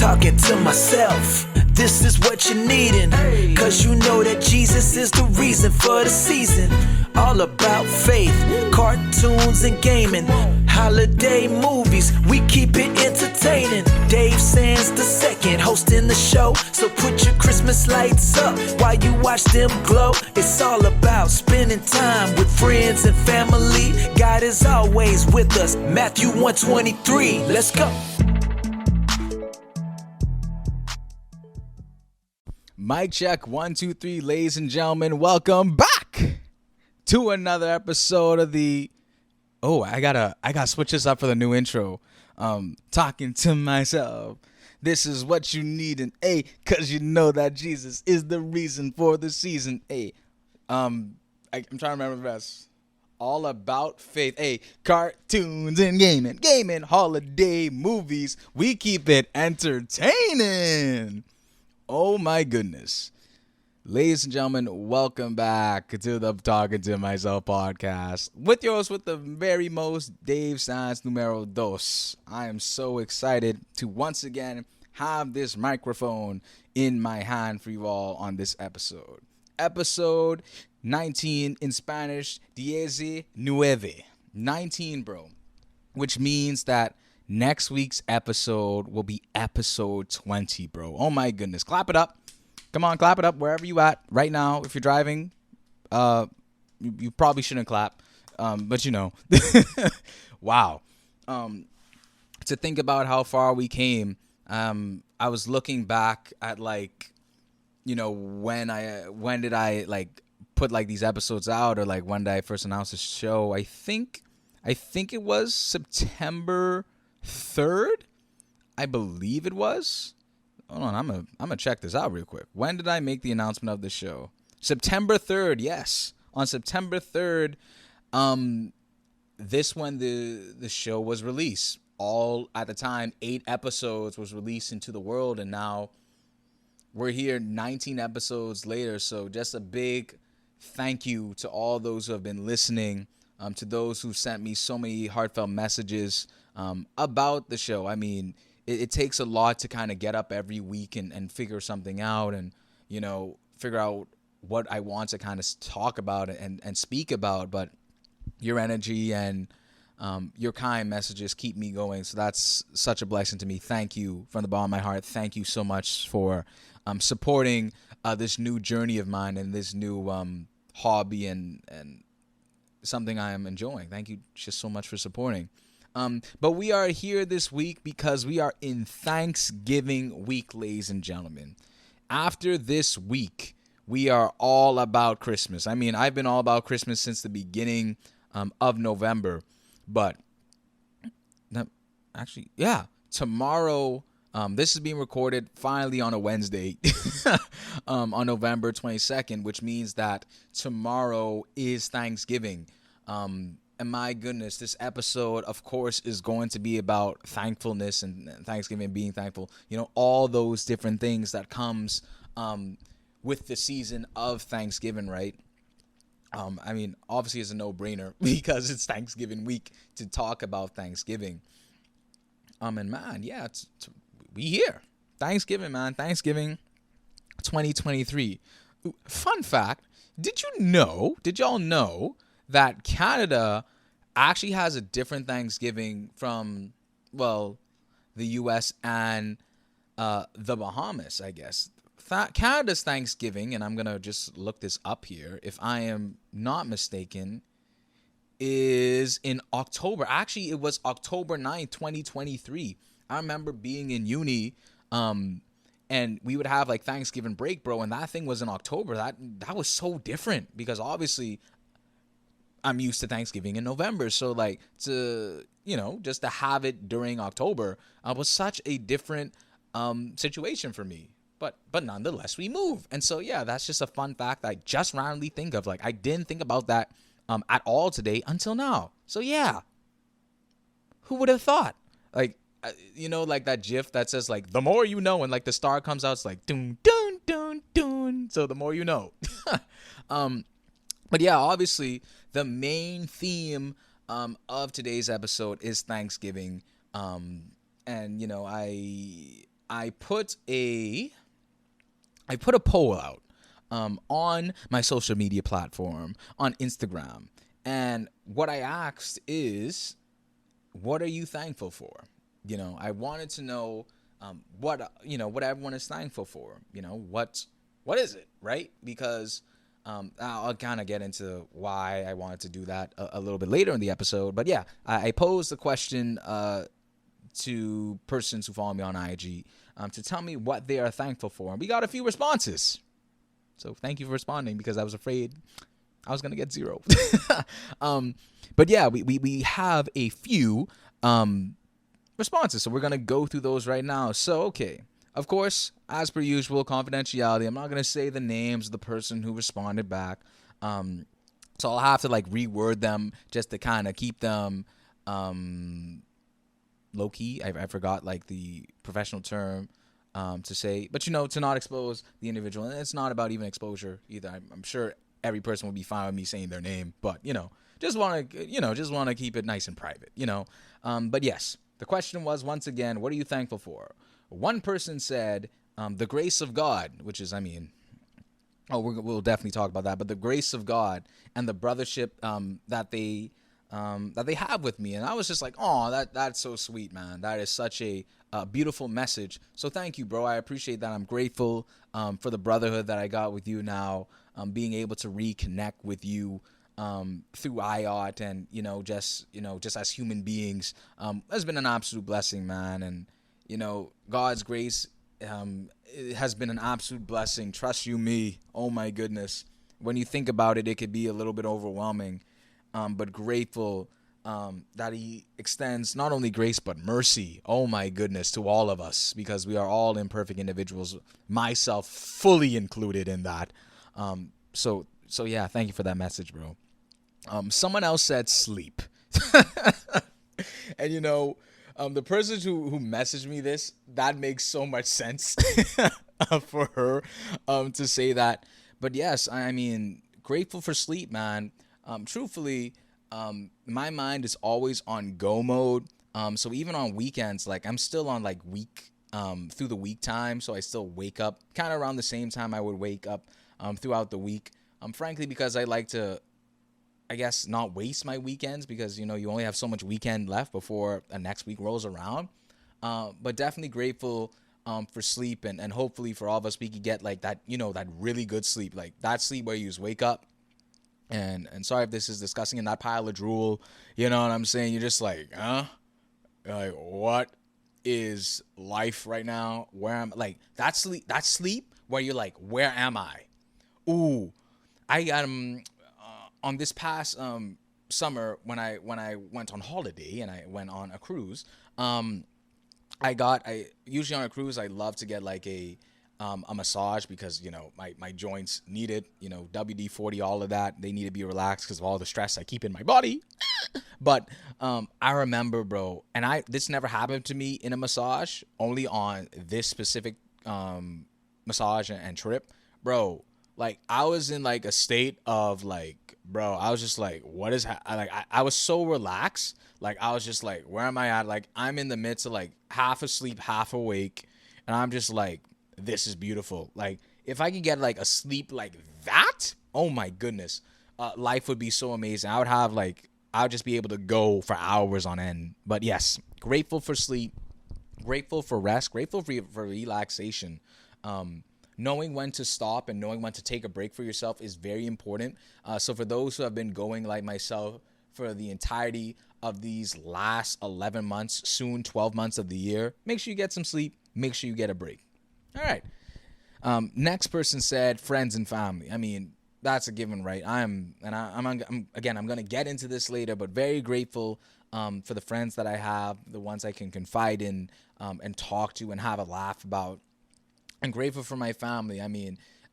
talking to myself. This is what you're needing, cause you know that Jesus is the reason for the season. All about faith, cartoons and gaming, holiday movies, we keep it entertaining. Dave Sands the second hosting the show, so put your Christmas lights up while you watch them glow. It's all about spending time with friends and family. God is always with us, Matthew 1:23, let's go. Mic check 1 2 3, ladies and gentlemen, welcome back to another episode of the I gotta switch this up for the new intro. Talking to myself. This is what you need an A, cause you know that Jesus is the reason for the season. I'm trying to remember the rest. All about faith. Cartoons and gaming, holiday movies. We keep it entertaining. Oh my goodness. Ladies and gentlemen, welcome back to the Talking to Myself podcast with yours with the very most Dave Sands numero dos. I am so excited to once again have this microphone in my hand for you all on this episode. Episode 19 in Spanish, 19. 19, bro. Which means that next week's episode will be episode 20, bro. Oh my goodness. Clap it up. Come on, clap it up wherever you at right now. If you're driving, you probably shouldn't clap. But you know. Wow. To think about how far we came, I was looking back at when did I put these episodes out, or when did I first announce the show? I think it was September 3rd, I believe it was. Hold on, I'm gonna check this out real quick. When did I make the announcement of the show? September 3rd, yes. On September 3rd, this when the show was released. All at the time, 8 episodes was released into the world, and now we're here 19 episodes later. So just a big thank you to all those who have been listening, to those who sent me so many heartfelt messages about the show. I mean, it takes a lot to kind of get up every week and figure something out, and figure out what I want to kind of talk about and speak about. But your energy and your kind messages keep me going, so that's such a blessing to me. Thank you from the bottom of my heart. Thank you so much for supporting this new journey of mine and this new hobby and something I am enjoying. Thank you just so much for supporting. But we are here this week because we are in Thanksgiving week, ladies and gentlemen. After this week, we are all about Christmas. I mean, I've been all about Christmas since the beginning of November. But tomorrow, this is being recorded finally on a Wednesday on November 22nd, which means that tomorrow is Thanksgiving. And my goodness, this episode, of course, is going to be about thankfulness and Thanksgiving, being thankful. All those different things that comes with the season of Thanksgiving, right? I mean, obviously, it's a no-brainer because it's Thanksgiving week to talk about Thanksgiving. And man, yeah, we here. Thanksgiving, man. Thanksgiving 2023. Fun fact, did y'all know that Canada actually has a different Thanksgiving from, the U.S. and the Bahamas, I guess. Canada's Thanksgiving, and I'm going to just look this up here, if I am not mistaken, is in October. Actually, it was October 9th, 2023. I remember being in uni, and we would have Thanksgiving break, bro, and that thing was in October. That was so different because obviously I'm used to Thanksgiving in November. So just to have it during October was such a different situation for me. But nonetheless, we move. And so, yeah, that's just a fun fact I just randomly think of. I didn't think about that at all today until now. So, yeah. Who would have thought? That GIF that says, the more you know, and, the star comes out, it's dun, dun, dun, dun. So, the more you know. But, yeah, obviously, the main theme of today's episode is Thanksgiving. And, I put a poll out on my social media platform on Instagram, and what I asked is, what are you thankful for? I wanted to know what everyone is thankful for. What is it, right? Because I'll kind of get into why I wanted to do that a little bit later in the episode. But yeah, I posed the question to persons who follow me on IG to tell me what they are thankful for. And we got a few responses. So thank you for responding, because I was afraid I was going to get 0. But yeah, we have a few responses. So we're going to go through those right now. So, okay. Of course, as per usual, confidentiality. I'm not going to say the names of the person who responded back. So I'll have to reword them just to kind of keep them low key. I forgot the professional term to say, but to not expose the individual. And it's not about even exposure either. I'm sure every person will be fine with me saying their name, but just want to keep it nice and private. But yes, the question was, once again, what are you thankful for? One person said the grace of God, which is, we'll definitely talk about that, but the grace of God and the brothership that they have with me. And I was just like, oh, that's so sweet, man. That is such a beautiful message. So thank you, bro. I appreciate that. I'm grateful for the brotherhood that I got with you now, being able to reconnect with you through IOT and, just as human beings, has been an absolute blessing, man. And, God's grace it has been an absolute blessing. Trust you me. Oh, my goodness. When you think about it, it could be a little bit overwhelming, but grateful that he extends not only grace, but mercy. Oh, my goodness, to all of us, because we are all imperfect individuals, myself fully included in that. So yeah, thank you for that message, bro. Someone else said sleep. And the person who messaged me this, that makes so much sense for her to say that. But yes, grateful for sleep, man. Truthfully, my mind is always on go mode. So even on weekends, I'm still on week through the week time. So I still wake up kind of around the same time I would wake up throughout the week. Frankly, because I like to, I guess, not waste my weekends, because, you only have so much weekend left before a next week rolls around. But definitely grateful for sleep, and hopefully for all of us, we could get that, that really good sleep, that sleep where you just wake up. And sorry if this is discussing in that pile of drool, you know what I'm saying? You're just huh? What is life right now? Where am that sleep where you're where am I? Ooh, I got on this past summer when I went on holiday and I went on a cruise. I usually on a cruise I love to get a massage, because my joints need it. WD-40, all of that, they need to be relaxed because of all the stress I keep in my body. But I remember, bro, and this never happened to me in a massage, only on this specific massage and trip, bro. I was in a state of bro, I was just what is I was so relaxed. I was just where am I at? I'm in the midst of half asleep, half awake, and I'm just this is beautiful. If I could get a sleep like that, oh my goodness, life would be so amazing. I would have I would just be able to go for hours on end. But yes, grateful for sleep, grateful for rest, grateful for relaxation. Knowing when to stop and knowing when to take a break for yourself is very important. So for those who have been going like myself for the entirety of these last 11 months, soon 12 months of the year, make sure you get some sleep. Make sure you get a break. All right. Next person said friends and family. That's a given, right? I'm going to get into this later, but very grateful for the friends that I have, the ones I can confide in and talk to and have a laugh about. I'm grateful for my family.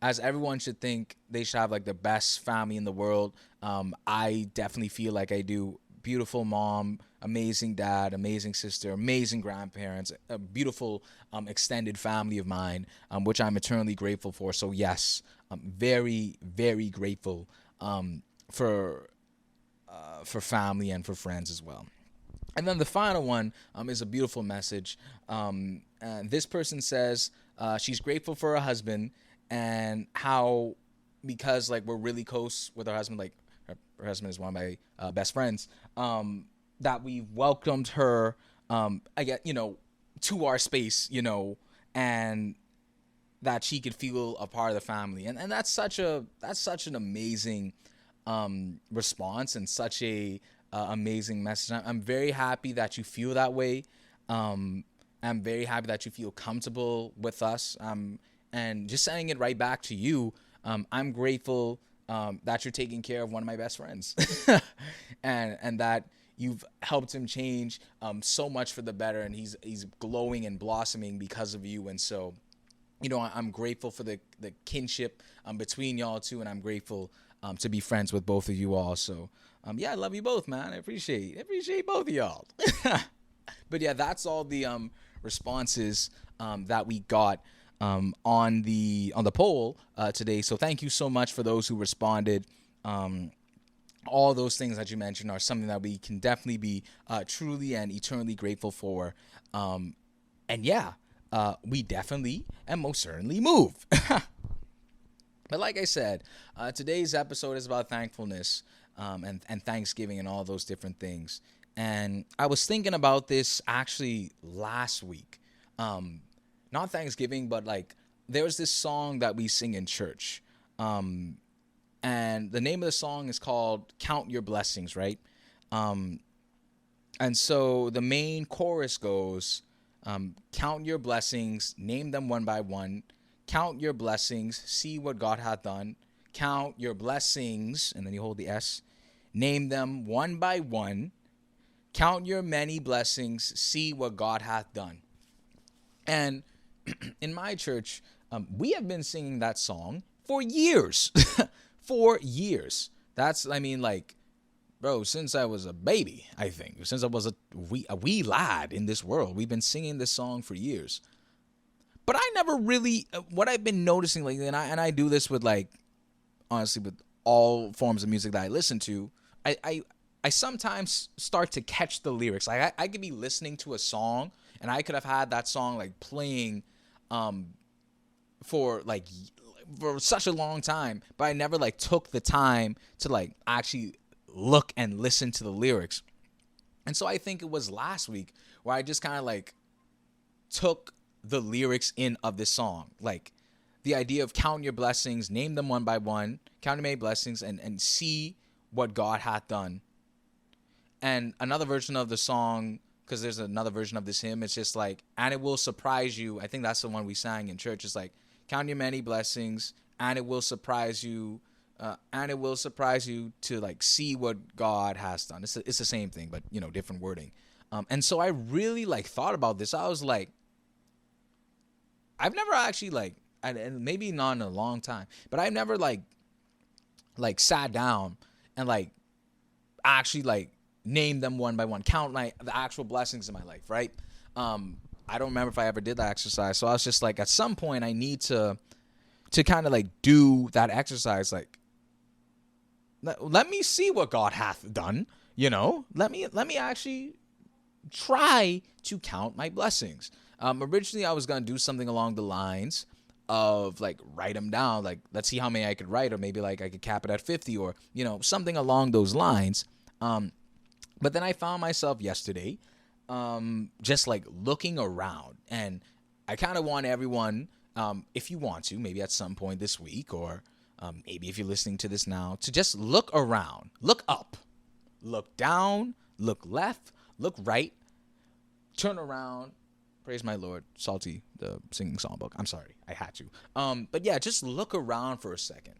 As everyone should think they should have the best family in the world, I definitely feel like I do. Beautiful mom, amazing dad, amazing sister, amazing grandparents, a beautiful extended family of mine, which I'm eternally grateful for. So yes, I'm very, very grateful for family and for friends as well. And then the final one is a beautiful message. And this person says she's grateful for her husband and how, because like we're really close with her husband, like her husband is one of my best friends, that we welcomed her, I get, to our space, and that she could feel a part of the family. And that's such an amazing response and such a amazing message. I'm very happy that you feel that way. I'm very happy that you feel comfortable with us. And just saying it right back to you, I'm grateful that you're taking care of one of my best friends, and that you've helped him change so much for the better, and he's glowing and blossoming because of you. And so, I'm grateful for the kinship between y'all two, and I'm grateful to be friends with both of you all. So, I love you both, man. I appreciate both of y'all. But yeah, that's all the responses that we got on the poll today. So thank you so much for those who responded. All those things that you mentioned are something that we can definitely be truly and eternally grateful for. And yeah, we definitely and most certainly move. But like I said, today's episode is about thankfulness and Thanksgiving and all those different things. And I was thinking about this actually last week. Not Thanksgiving, but like there was this song that we sing in church. And the name of the song is called Count Your Blessings, right? And so the main chorus goes, count your blessings, name them one by one. Count your blessings, see what God hath done. Count your blessings, and then you hold the S. Name them one by one. Count your many blessings, see what God hath done. And in my church, we have been singing that song for years. For years. Bro, since I was a baby, I think. Since I was a wee lad in this world, we've been singing this song for years. But I never really, what I've been noticing lately, and I do this with honestly, with all forms of music that I listen to, I sometimes start to catch the lyrics. Like I could be listening to a song, and I could have had that song playing for such a long time, but I never took the time to actually look and listen to the lyrics. And so I think it was last week where I just kind of took the lyrics in of this song, the idea of count your blessings, name them one by one, count your many blessings, and see what God hath done. And another version of the song, because there's another version of this hymn, it's just and it will surprise you. I think that's the one we sang in church. It's count your many blessings, and it will surprise you, to see what God has done. It's the same thing, but different wording. And so I really thought about this. I was I've never actually and maybe not in a long time, but I've never sat down and actually name them one by one, count the actual blessings in my life, right? I don't remember if I ever did that exercise. So I was just at some point I need to kind of do that exercise. Let me see what God hath done, let me actually try to count my blessings. Originally I was going to do something along the lines of write them down. Let's see how many I could write, or maybe I could cap it at 50, or, something along those lines. But then I found myself yesterday, just looking around, and I kind of want everyone, if you want to, maybe at some point this week, or maybe if you're listening to this now, to just look around, look up, look down, look left, look right, turn around. Praise my Lord, Salty, the singing songbook. I'm sorry, I had to. But yeah, just look around for a second.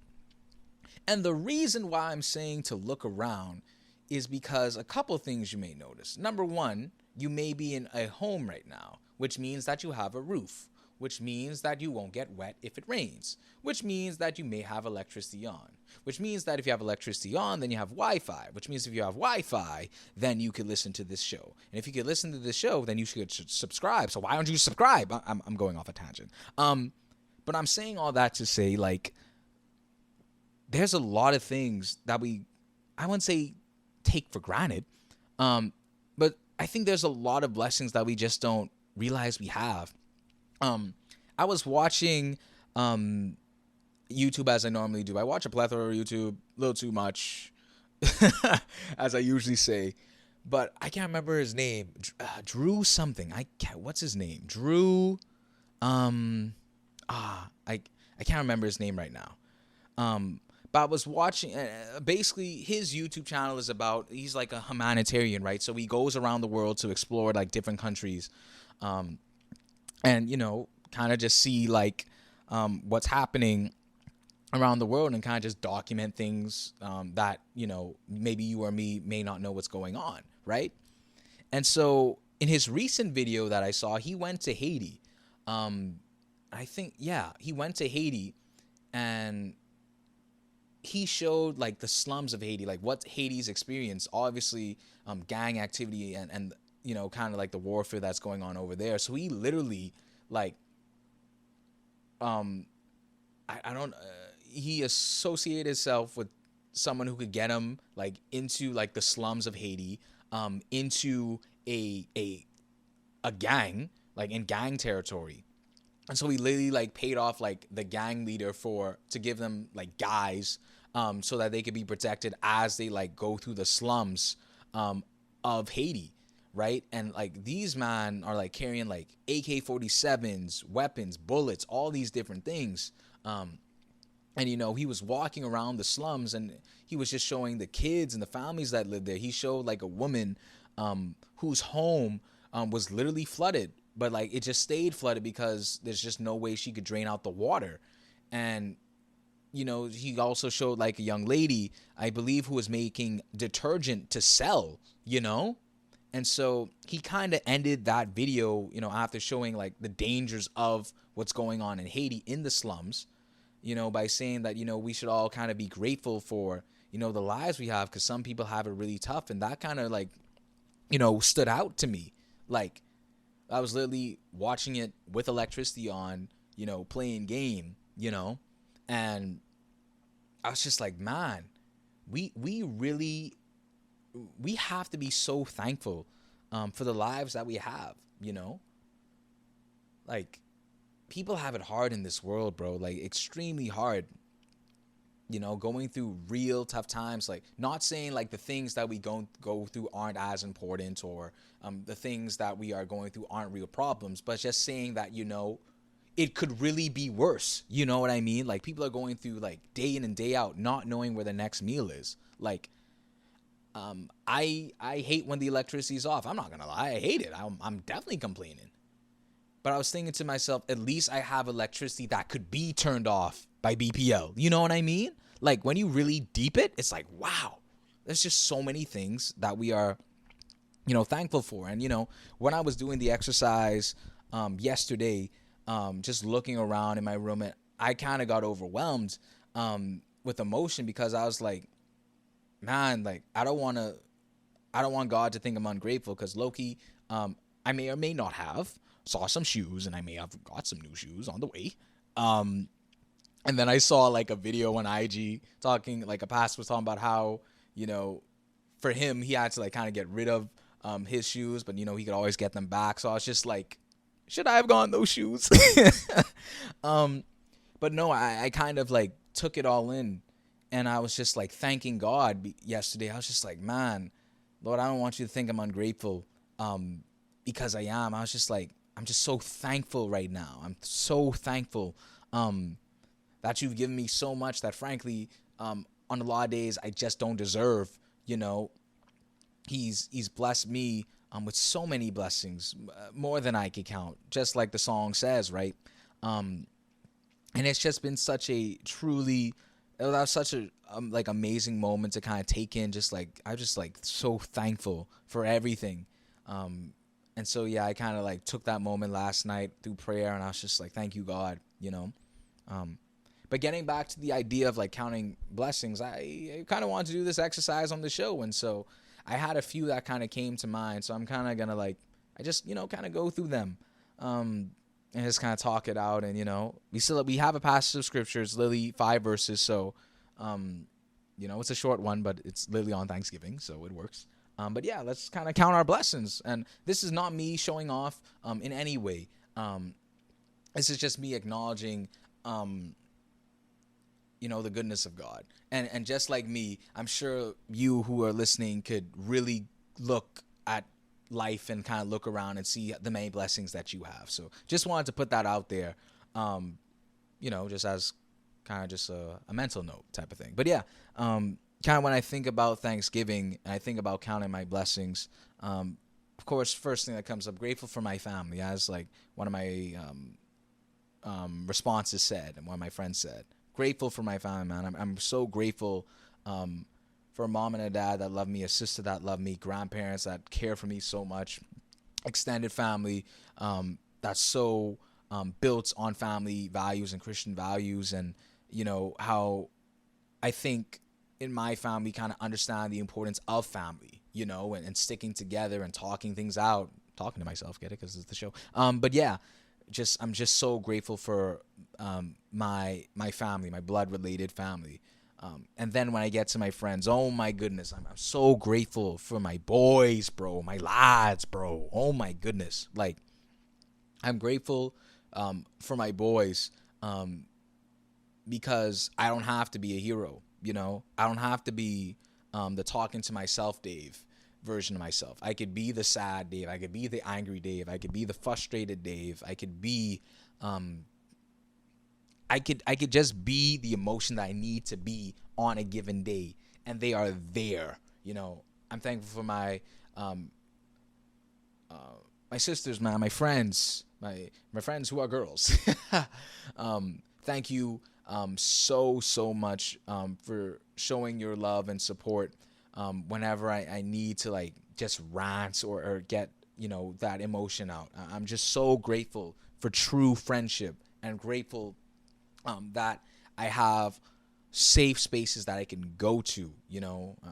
And the reason why I'm saying to look around is because a couple things you may notice. Number one, you may be in a home right now, which means that you have a roof, which means that you won't get wet if it rains, which means that you may have electricity on, which means that if you have electricity on, then you have Wi-Fi, which means if you have Wi-Fi, then you could listen to this show. And if you could listen to this show, then you should subscribe. So why don't you subscribe? I'm going off a tangent. But I'm saying all that to say, there's a lot of things that I wouldn't say take for granted, but I think there's a lot of blessings that we just don't realize we have. I was watching YouTube as I normally do. I watch a plethora of YouTube, a little too much, as I usually say. But I can't remember his name. Drew something. What's his name? Drew. I can't remember his name right now. But I was watching. Basically, his YouTube channel is about. He's like a humanitarian, right? So he goes around the world to explore like different countries, and kind of just see like what's happening around the world and kind of just document things that maybe you or me may not know what's going on, right? And so in his recent video that I saw, he went to Haiti. He went to Haiti, and he showed like the slums of Haiti, like what Haiti's experience, obviously gang activity and kind of like the warfare that's going on over there. So he literally like he associated himself with someone who could get him like into like the slums of Haiti, into a gang, like in gang territory. And so he literally like paid off like the gang leader to give them like guys, so that they could be protected as they like go through the slums of Haiti, right? And like these men are like carrying like AK-47s, weapons, bullets, all these different things. And he was walking around the slums, and he was just showing the kids and the families that lived there. He showed like a woman whose home was literally flooded, but like it just stayed flooded because there's just no way she could drain out the water. And he also showed like a young lady, I believe, who was making detergent to sell, and so he kind of ended that video, after showing like the dangers of what's going on in Haiti in the slums, by saying that we should all kind of be grateful for the lives we have, because some people have it really tough. And that kind of like stood out to me. Like I was literally watching it with electricity on, playing game, and I was just like, man, we have to be so thankful for the lives that we have, like people have it hard in this world, bro, like extremely hard, going through real tough times. Like, not saying like the things that we go through aren't as important, or the things that we are going through aren't real problems, but just saying that, it could really be worse. You know what I mean? Like people are going through like day in and day out, not knowing where the next meal is. Like, I hate when the electricity's off. I'm not gonna lie, I hate it. I'm definitely complaining. But I was thinking to myself, at least I have electricity that could be turned off by BPL. You know what I mean? Like when you really deep it, it's like, wow, there's just so many things that we are, thankful for. And, when I was doing the exercise yesterday, just looking around in my room, and I kind of got overwhelmed with emotion, because I was like, man, like I don't want God to think I'm ungrateful, because low-key, I may or may not have saw some shoes, and I may have got some new shoes on the way. And then I saw like a video on IG talking, like a pastor was talking about how, for him, he had to like kind of get rid of his shoes, but he could always get them back. So I was just like, should I have gone those shoes? But no, I kind of like took it all in, and I was just like thanking God yesterday. I was just like, man, Lord, I don't want you to think I'm ungrateful, because I am. I was just like, I'm just so thankful right now. I'm so thankful that you've given me so much that, frankly, on a lot of days I just don't deserve. He's blessed me with so many blessings, more than I could count, just like the song says, right? And it's just been such a like amazing moment to kind of take in. Just like I'm just like so thankful for everything. And so, yeah, I kind of like took that moment last night through prayer, and I was just like, thank you, God, But getting back to the idea of like counting blessings, I kind of wanted to do this exercise on the show. And so I had a few that kind of came to mind. So I'm kind of going to like, I just, kind of go through them and just kind of talk it out. And, we have a passage of scripture. It's literally 5 verses. So, it's a short one, but it's literally on Thanksgiving. So it works. But yeah, let's kind of count our blessings. And this is not me showing off in any way. This is just me acknowledging, the goodness of God. And just like me, I'm sure you who are listening could really look at life and kind of look around and see the many blessings that you have. So just wanted to put that out there, just as kind of just a mental note type of thing. But yeah, kind of when I think about Thanksgiving and I think about counting my blessings, of course, first thing that comes up, grateful for my family, as like one of my responses said and one of my friends said. Grateful for my family, man. I'm so grateful for a mom and a dad that love me, a sister that love me, grandparents that care for me so much, extended family that's so built on family values and Christian values, and how I think in my family kind of understand the importance of family, and sticking together and talking things out. Talking to myself, get it? Because it's the show. But yeah, I'm just so grateful for my family, my blood related family. And then when I get to my friends, oh my goodness, I'm so grateful for my boys, bro, my lads, bro. Oh my goodness. Like, I'm grateful for my boys because I don't have to be a hero, I don't have to be the talking to myself Dave version of myself. I could be the sad Dave. I could be the angry Dave. I could be the frustrated Dave. I could be I could just be the emotion that I need to be on a given day, and they are there. I'm thankful for my my sisters, man, my friends, my friends who are girls. Thank you so much for showing your love and support whenever I need to like just rant or get that emotion out. I'm just so grateful for true friendship and grateful that I have safe spaces that I can go to.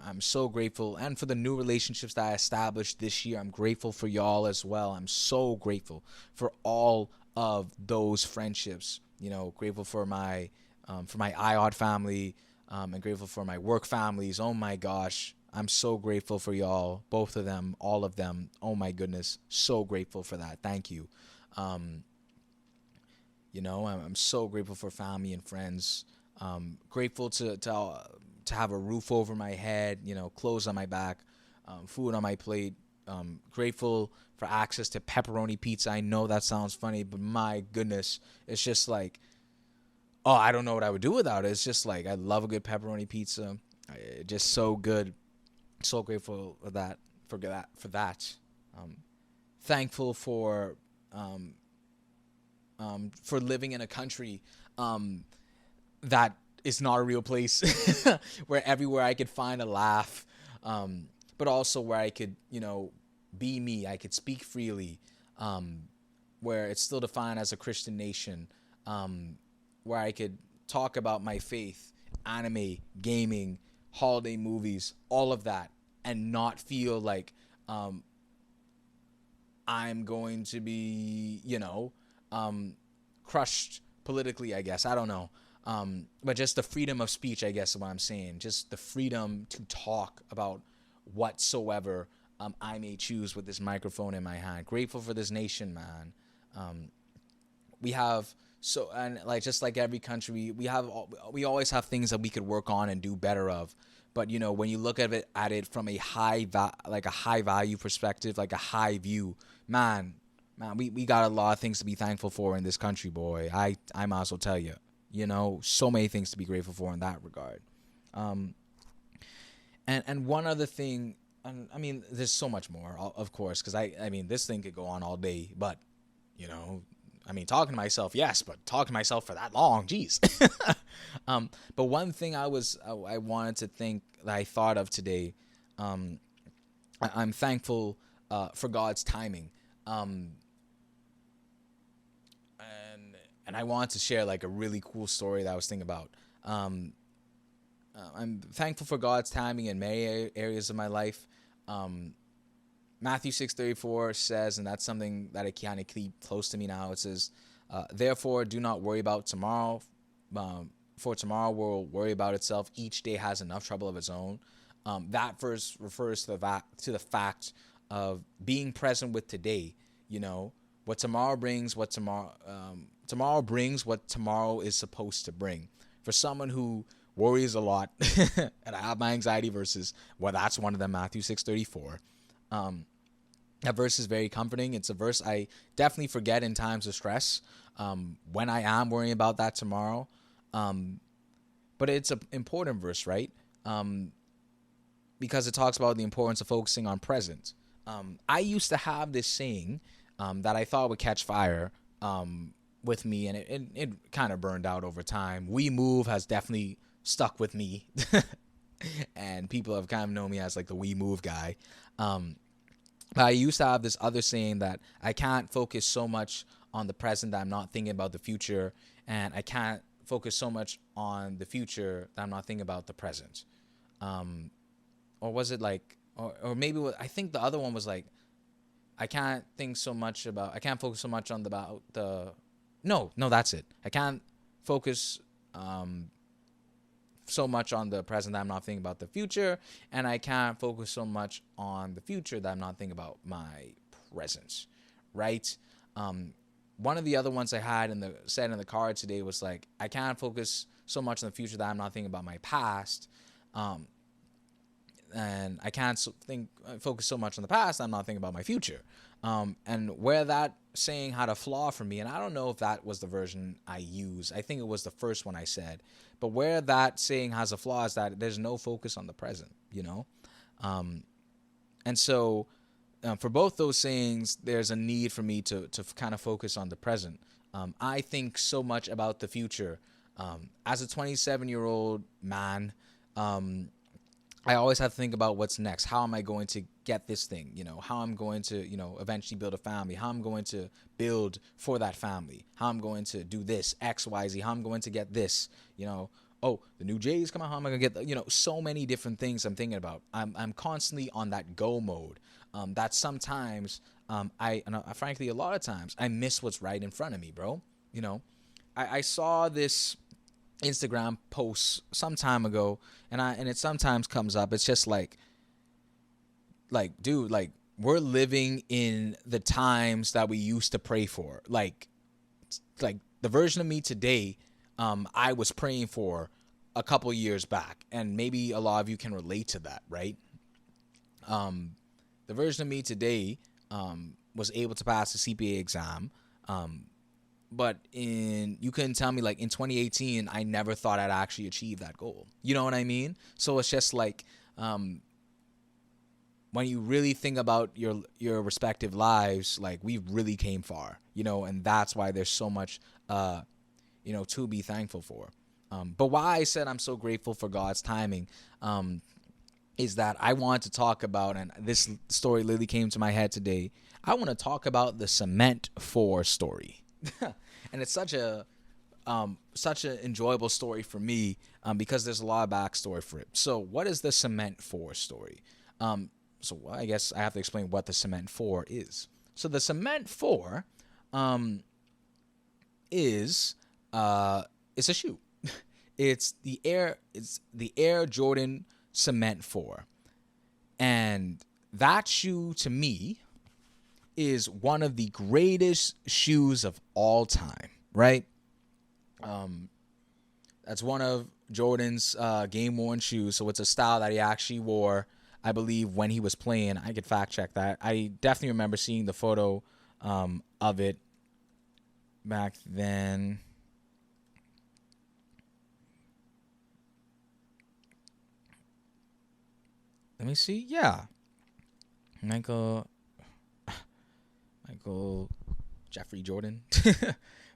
I'm so grateful, and for the new relationships that I established this year. I'm grateful for y'all as well. I'm so grateful for all of those friendships. Grateful for my IOD family, and grateful for my work families. Oh my gosh, I'm so grateful for y'all, both of them, all of them. Oh my goodness, so grateful for that. Thank you. I'm so grateful for family and friends. Grateful to have a roof over my head, clothes on my back, food on my plate. Grateful for access to pepperoni pizza. I know that sounds funny, but my goodness, it's just like, oh, I don't know what I would do without it. It's just like, I love a good pepperoni pizza. Just so good. So grateful for that. Thankful for living in a country that is not a real place, where everywhere I could find a laugh, but also where I could, be me. I could speak freely, where it's still defined as a Christian nation, where I could talk about my faith, anime, gaming, holiday movies, all of that, and not feel like I'm going to be, crushed politically, I guess. I don't know. But just the freedom of speech, I guess is what I'm saying. Just the freedom to talk about whatsoever I may choose with this microphone in my hand. Grateful for this nation, man. We have and like just like every country, we always have things that we could work on and do better of. But when you look at it from a high value perspective, like a high view, man, we got a lot of things to be thankful for in this country, boy. I might as well tell you, so many things to be grateful for in that regard. And one other thing, I mean, there's so much more, of course, because I mean, this thing could go on all day, but, I mean, talking to myself, yes, but talking to myself for that long, geez. But one thing I wanted to think that I thought of today, I'm thankful for God's timing. And I wanted to share like a really cool story that I was thinking about. I'm thankful for God's timing in many areas of my life. Matthew 6:34 says, and that's something that I kind of keep close to me now. It says, therefore, do not worry about tomorrow, for tomorrow will worry about itself. Each day has enough trouble of its own. That verse refers to the fact of being present with today. You know, what tomorrow brings, tomorrow brings what tomorrow is supposed to bring. For someone who worries a lot, and I have my anxiety verses, well, that's one of them, Matthew 6:34. That verse is very comforting. It's a verse I definitely forget in times of stress, when I am worrying about that tomorrow. But it's an important verse, right? Because it talks about the importance of focusing on present. I used to have this saying that I thought would catch fire with me, and it kind of burned out over time. We Move has definitely stuck with me, and people have kind of known me as like the We Move guy. I used to have this other saying that I can't focus so much on the present that I'm not thinking about the future, and I can't focus so much on the future that I'm not thinking about the present. Or was it like, or maybe I think the other one was like, I can't focus so much on no, that's it. I can't focus so much on the present that I'm not thinking about the future, and I can't focus so much on the future that I'm not thinking about my present, right? One of the other ones I had said in the card today was like, I can't focus so much on the future that I'm not thinking about my past, and I can't focus so much on the past that I'm not thinking about my future. And where that saying had a flaw for me, and I don't know if that was the version I used. I think it was the first one I said. But where that saying has a flaw is that there's no focus on the present, you know? And so for both those sayings, there's a need for me to kind of focus on the present. I think so much about the future. As a 27-year-old man, I always have to think about what's next. How am I going to get this thing? You know, how I'm going to, eventually build a family. How I'm going to build for that family. How I'm going to do this, X, Y, Z. How I'm going to get this, oh, the new J's come out. How am I going to get, so many different things I'm thinking about. I'm constantly on that go mode. That sometimes frankly, a lot of times I miss what's right in front of me, bro. I saw this Instagram post some time ago, and it sometimes comes up. It's just like dude, like we're living in the times that we used to pray for. Like the version of me today, I was praying for a couple years back, and maybe a lot of you can relate to that, right? The version of me today was able to pass the CPA exam. But you couldn't tell me, like, in 2018, I never thought I'd actually achieve that goal. You know what I mean? So it's just like, when you really think about your respective lives, like, we really came far, and that's why there's so much, to be thankful for. But why I said I'm so grateful for God's timing, is that I want to talk about, and this story literally came to my head today, I want to talk about the Cement 4 story. And it's such an enjoyable story for me, because there's a lot of backstory for it. So what is the Cement 4 story? So I guess I have to explain what the Cement 4 is. So the Cement 4 is it's a shoe. It's the Air Jordan Cement 4. And that shoe, to me, is one of the greatest shoes of all time, right? That's one of Jordan's game-worn shoes. So it's a style that he actually wore, I believe, when he was playing. I could fact check that. I definitely remember seeing the photo of it back then. Let me see. Yeah. Michael Jeffrey Jordan.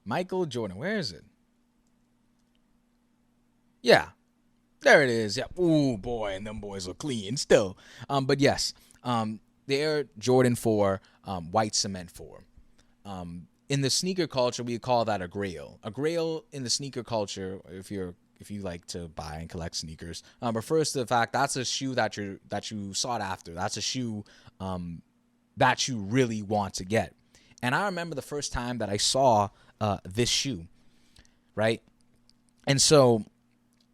Michael Jordan. Where is it? Yeah. There it is. Yeah. Ooh, boy. And them boys are clean still. But yes. The Air Jordan 4 White Cement 4. In the sneaker culture, we call that a grail. A grail in the sneaker culture, if you like to buy and collect sneakers, refers to the fact that's a shoe that you sought after. That's a shoe that you really want to get. And I remember the first time that I saw this shoe, right? And so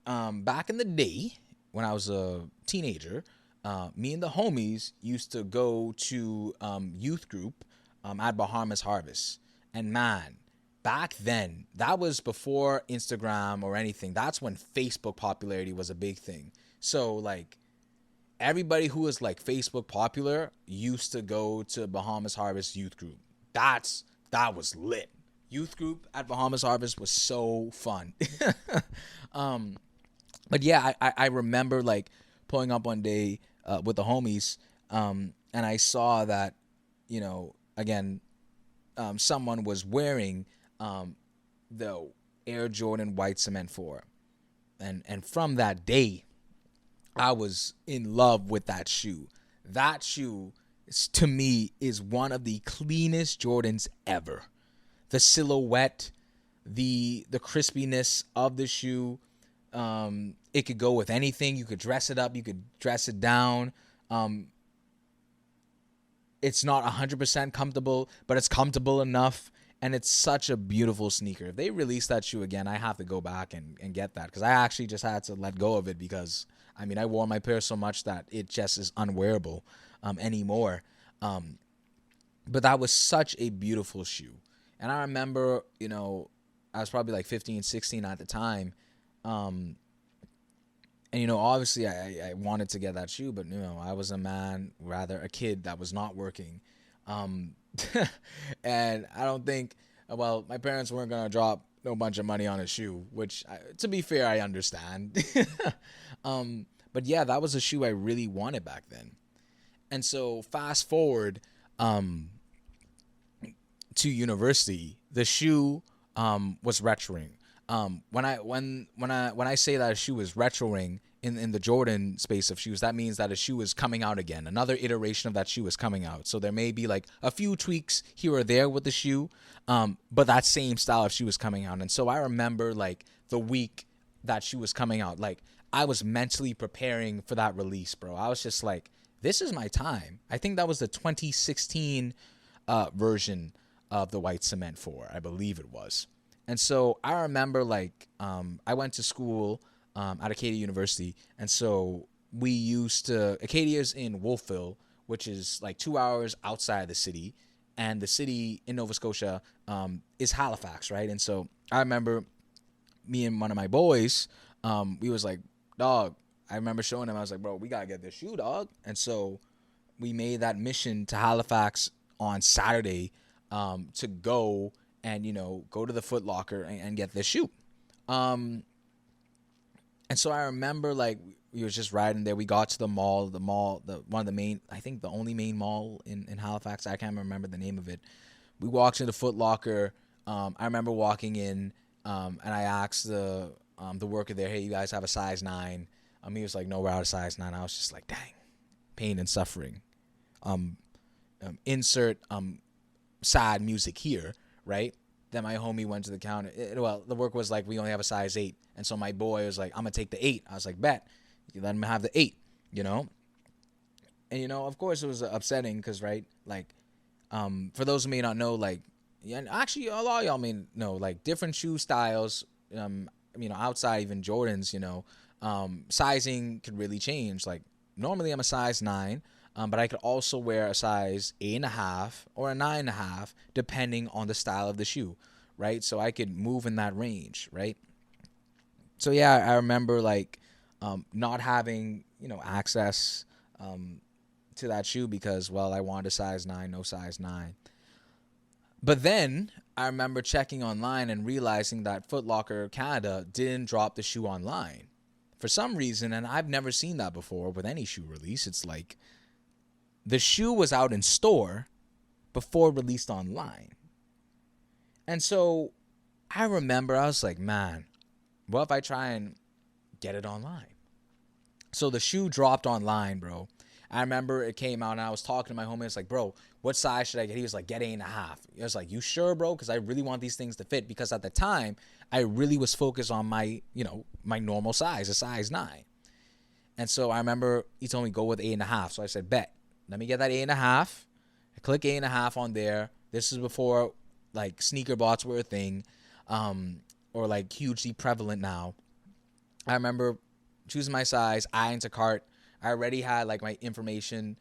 back in the day, when I was a teenager, me and the homies used to go to youth group at Bahamas Harvest. And man, back then, that was before Instagram or anything. That's when Facebook popularity was a big thing. So like everybody who was like Facebook popular used to go to Bahamas Harvest youth group. That was lit. Youth group at Bahamas Harvest was so fun. But yeah, I remember like pulling up one day with the homies, and I saw that, again, someone was wearing the Air Jordan White Cement 4. And from that day, I was in love with that shoe. That shoe, to me, is one of the cleanest Jordans ever. The silhouette, the crispiness of the shoe, it could go with anything. You could dress it up. You could dress it down. It's not 100% comfortable, but it's comfortable enough. And it's such a beautiful sneaker. If they release that shoe again, I have to go back and get that. Because I actually just had to let go of it because, I wore my pair so much that it just is unwearable anymore. But that was such a beautiful shoe. And I remember, I was probably like 15, 16 at the time. And, obviously I wanted to get that shoe, but, I was a kid that was not working. And I don't think, my parents weren't going to drop no bunch of money on a shoe, which, to be fair, I understand. But yeah, that was a shoe I really wanted back then. And so fast forward to university, the shoe was retroing. When I say that a shoe is retroing in the Jordan space of shoes, that means that a shoe is coming out again. Another iteration of that shoe is coming out. So there may be like a few tweaks here or there with the shoe, but that same style of shoe is coming out. And so I remember like the week that shoe was coming out, like I was mentally preparing for that release, bro. I was just like, this is my time. I think that was the 2016 version of the White Cement 4, I believe it was. And so I remember like I went to school at Acadia University, and so we used to, Acadia's in Wolfville, which is like 2 hours outside the city, and the city in Nova Scotia is Halifax, right? And so I remember me and one of my boys, we was like, dog, I remember showing him, I was like, bro, we gotta get this shoe, dog. And so we made that mission to Halifax on Saturday to go and, go to the Foot Locker and get this shoe. And so I remember like we was just riding there. We got to the mall, one of the main, I think the only main mall in Halifax. I can't remember the name of it. We walked to the Foot Locker. I remember walking in, and I asked the worker there, hey, you guys have a size 9? He was like, no, we're out of size 9. I was just like, dang, pain and suffering. Insert sad music here, right? Then my homie went to the counter. The worker was like, we only have a size 8. And so my boy was like, I'm going to take the 8. I was like, bet. You let him have the 8, And, of course, it was upsetting because, right, like, for those who may not know, like, yeah, actually, a lot of y'all may know, like, different shoe styles, outside even Jordans, sizing could really change. Like, normally I'm a size 9, but I could also wear a size 8.5 or a 9.5, depending on the style of the shoe, right? So I could move in that range, right? So yeah, I remember like not having access to that shoe because I wanted a size 9, no size 9. But then I remember checking online and realizing that Foot Locker Canada didn't drop the shoe online for some reason, and I've never seen that before with any shoe release. It's like the shoe was out in store before released online. And so I remember I was like, man, what if I try and get it online? So the shoe dropped online, bro. I remember it came out and I was talking to my homie. It's like, bro, what size should I get? He was like, get 8.5. I was like, you sure, bro? Because I really want these things to fit. Because at the time, I really was focused on my, my normal size, a size 9. And so I remember he told me go with 8.5. So I said, bet. Let me get that 8.5. I click 8.5 on there. This is before like sneaker bots were a thing, or like hugely prevalent now. I remember choosing my size, adding to cart. I already had like my information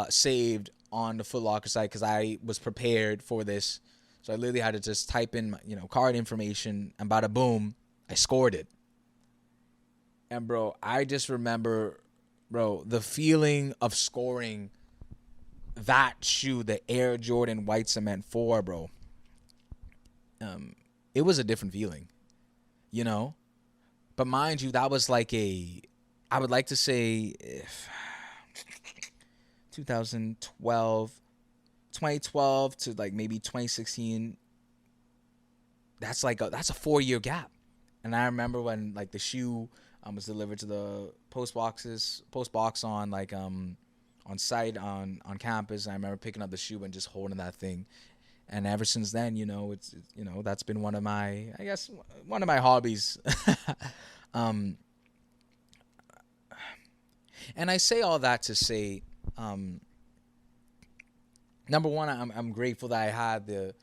saved on the Foot Locker site because I was prepared for this. So I literally had to just type in, card information, and bada boom, I scored it. And bro, I just remember, bro, the feeling of scoring that shoe, the Air Jordan White Cement 4, bro. It was a different feeling, But mind you, that was like I would like to say, 2012 to like maybe 2016. That's a 4-year gap. And I remember when like the shoe was delivered to the post box on like on site on campus. I remember picking up the shoe and just holding that thing. And ever since then, it's that's been one of my hobbies. And I say all that to say, number one, I'm grateful that I had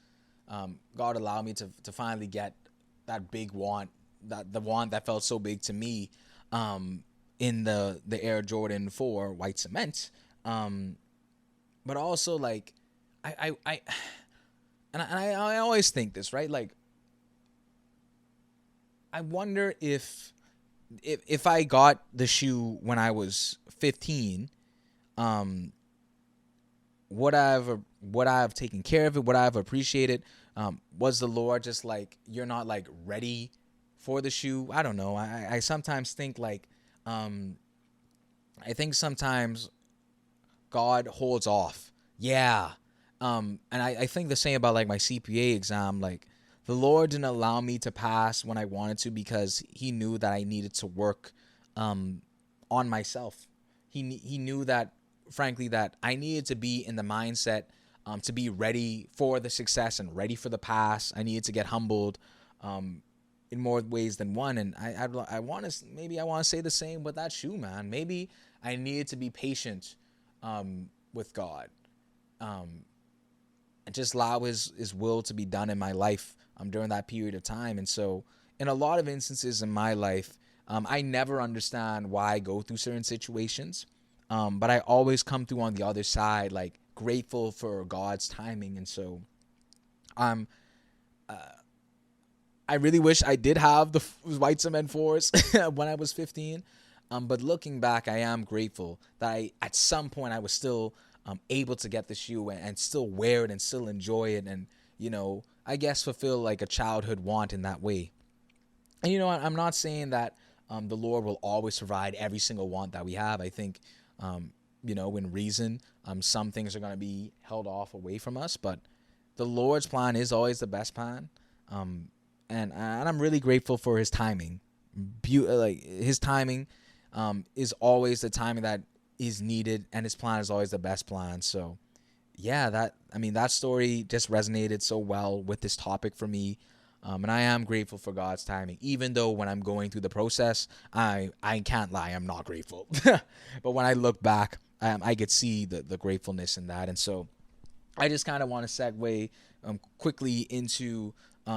God allowed me to finally get that big want, the want that felt so big to me, in the Air Jordan 4 White Cement. But also like, I always think this, right? Like, I wonder if I got the shoe when I was 15, would I have taken care of it? Would I have appreciated? Was the Lord just like, you're not like ready for the shoe? I don't know. I sometimes think like, I think sometimes God holds off. Yeah. And I think the same about like my CPA exam. Like, the Lord didn't allow me to pass when I wanted to because he knew that I needed to work on myself. He knew that, frankly, that I needed to be in the mindset to be ready for the success and ready for the pass. I needed to get humbled in more ways than one. And I want to say the same with that shoe, man. Maybe I needed to be patient with God and just allow his will to be done in my life during that period of time. And so in a lot of instances in my life, I never understand why I go through certain situations. But I always come through on the other side, like grateful for God's timing. And so I really wish I did have the White Cement 4s when I was 15. But looking back, I am grateful that at some point I was still able to get the shoe and still wear it and still enjoy it. And, I guess fulfill like a childhood want in that way. And, I'm not saying that the Lord will always provide every single want that we have. I think, in reason, some things are going to be held off away from us, but the Lord's plan is always the best plan. And I'm really grateful for his timing. His timing is always the timing that is needed, and his plan is always the best plan. So yeah, that story just resonated so well with this topic for me. And I am grateful for God's timing, even though when I'm going through the process, I can't lie, I'm not grateful. But when I look back, I could see the gratefulness in that. And so I just kind of want to segue quickly into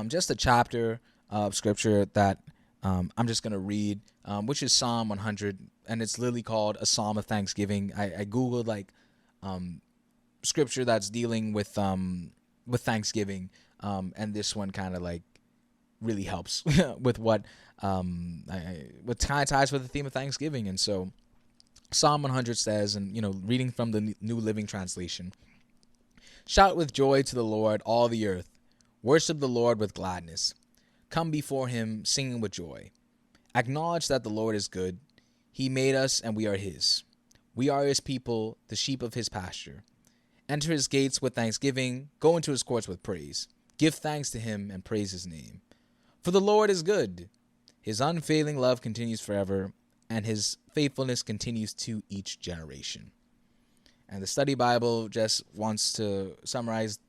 just a chapter of scripture that I'm just going to read, which is Psalm 100, and it's literally called a Psalm of Thanksgiving. I Googled like scripture that's dealing with Thanksgiving, and this one kind of like really helps with what kind of ties with the theme of Thanksgiving. And so Psalm 100 says, and reading from the New Living Translation, "Shout with joy to the Lord, all the earth. Worship the Lord with gladness. Come before him singing with joy. Acknowledge that the Lord is good. He made us and we are his. We are his people, the sheep of his pasture. Enter his gates with thanksgiving. Go into his courts with praise. Give thanks to him and praise his name. For the Lord is good. His unfailing love continues forever, and his faithfulness continues to each generation." And the study Bible just wants to summarize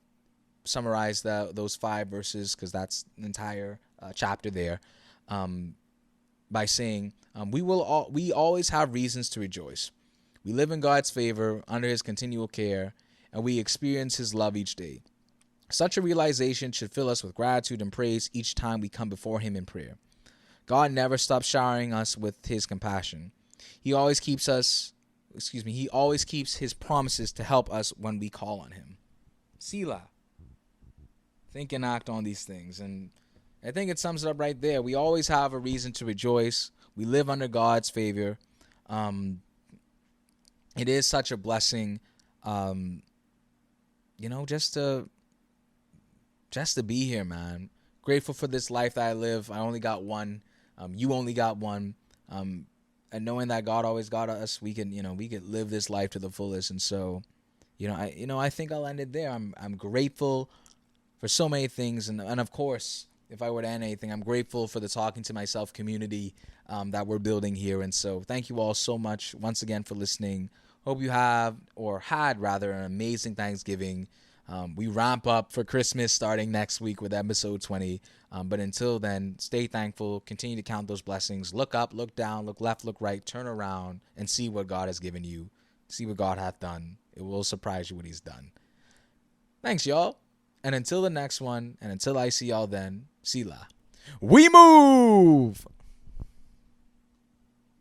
those 5 verses, because that's an entire chapter there, by saying, we always have reasons to rejoice. We live in God's favor, under his continual care, and we experience his love each day. Such a realization should fill us with gratitude and praise each time we come before him in prayer. God never stops showering us with his compassion. He always keeps his promises to help us when we call on him. Selah. Think and act on these things. And I think it sums it up right there. We always have a reason to rejoice. We live under God's favor. It is such a blessing, just to be here, man. Grateful for this life that I live. I only got one. You only got one. And knowing that God always got us, we can live this life to the fullest. And so, I think I'll end it there. I'm grateful for so many things, and of course, if I were to end anything, I'm grateful for the Talking to Myself community that we're building here. And so thank you all so much once again for listening. Hope you had an amazing Thanksgiving. We ramp up for Christmas starting next week with episode 20. But until then, stay thankful, continue to count those blessings, look up, look down, look left, look right, turn around, and see what God has given you. See what God hath done. It will surprise you what he's done. Thanks, y'all. And until the next one, and until I see y'all then, Selah. We move!